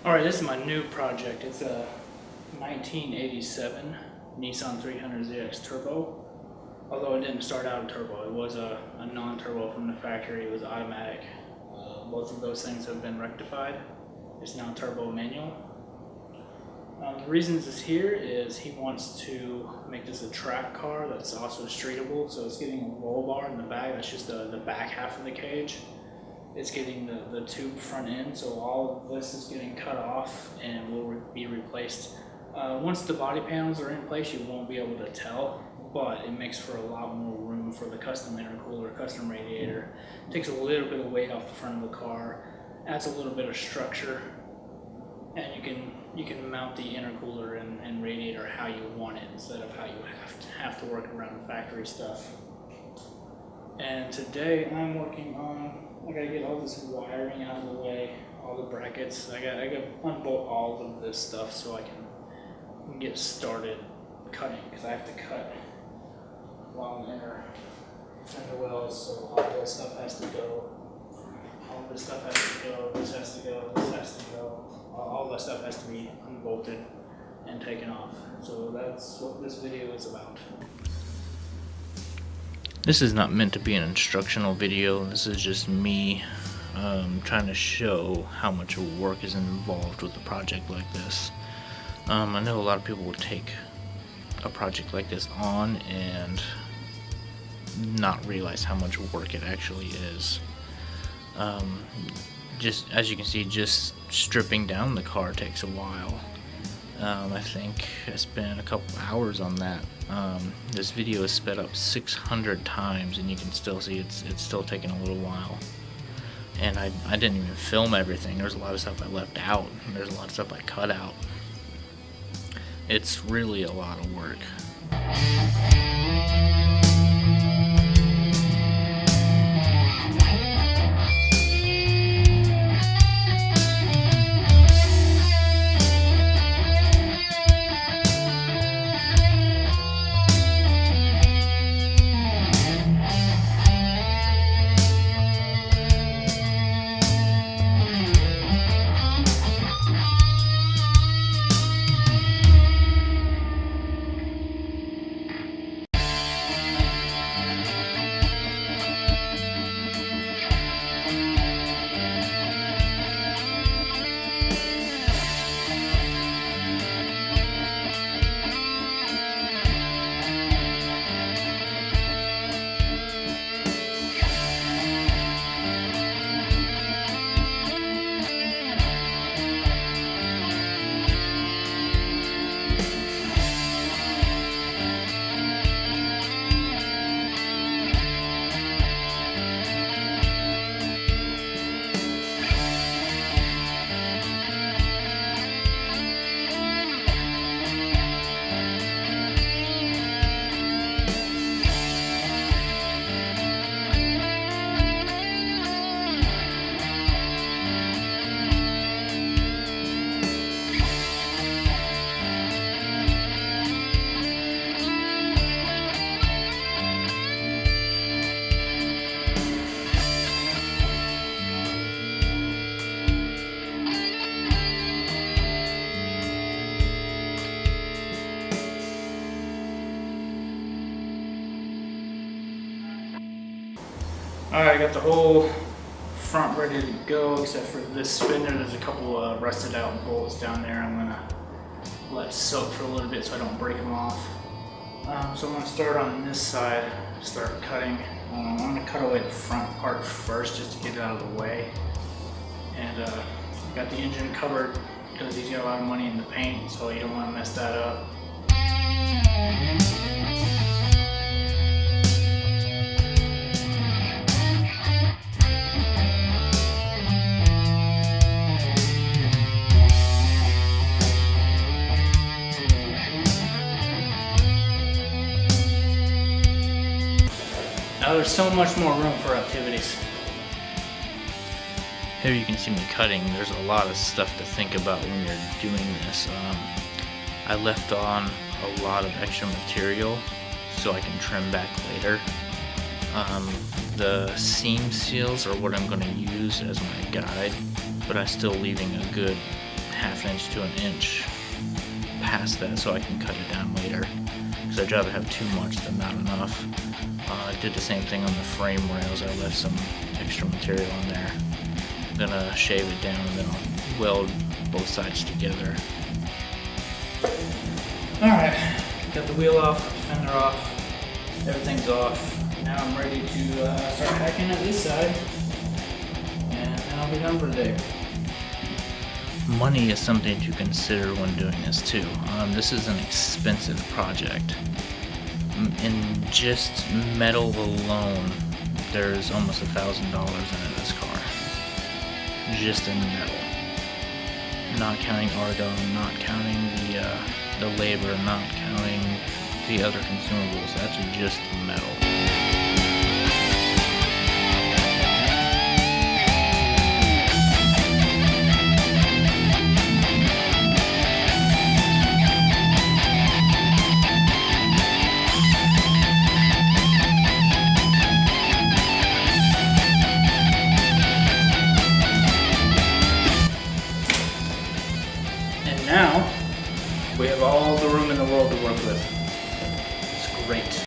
Alright, this is my new project. It's a 1987 Nissan 300ZX Turbo. Although it didn't start out a turbo, it was a non-turbo from the factory. It was automatic. Both of those things have been rectified. It's now turbo manual. The reasons it's here is he wants to make this a track car that's also streetable. So it's getting a roll bar in the back. That's just the back half of the cage. It's getting the tube front end, so all of this is getting cut off and will be replaced. Once the body panels are in place, you won't be able to tell, but it makes for a lot more room for the custom intercooler, custom radiator. It takes a little bit of weight off the front of the car, adds a little bit of structure, and you can mount the intercooler and radiator how you want it instead of how you have to work around the factory stuff. And today I'm working on, I gotta get all this wiring out of the way, all the brackets. I gotta unbolt all of this stuff so I can get started cutting, because I have to cut along the inner fender wells, so all this stuff has to go. All this stuff has to go, this has to go, this has to go. All that stuff has to be unbolted and taken off. So that's what this video is about. This is not meant to be an instructional video. This is just me trying to show how much work is involved with a project like this. I know a lot of people will take a project like this on and not realize how much work it actually is. Just as you can see, just stripping down the car takes a while. I think I spent a couple hours on that. This video is sped up 600 times, and you can still see it's still taking a little while. And I didn't even film everything. There's a lot of stuff I left out, and there's a lot of stuff I cut out. It's really a lot of work. Alright, I got the whole front ready to go except for this fender. There's a couple rusted out bolts down there. I'm gonna let soak for a little bit so I don't break them off. So I'm gonna start on this side, start cutting. I'm gonna cut away the front part first just to get it out of the way. And got the engine covered because he's got a lot of money in the paint, so you don't want to mess that up. Now there's so much more room for activities. Here you can see me cutting. There's a lot of stuff to think about when you're doing this. I left on a lot of extra material so I can trim back later. The seam seals are what I'm going to use as my guide, but I'm still leaving a good 1/2 inch to an inch past that so I can cut it down later. Because I'd rather have too much than not enough. I did the same thing on the frame rails. I left some extra material in there. I'm gonna shave it down and then I'll weld both sides together. Alright, got the wheel off, got the fender off, everything's off. Now I'm ready to start hacking at this side, and then I'll be done for the day. Money is something to consider when doing this too. This is an expensive project. In just metal alone, there's almost $1,000 into this car. Just in metal. Not counting argon, not counting the labor, not counting the other consumables. That's just metal. Now, we have all the room in the world to work with. It's great.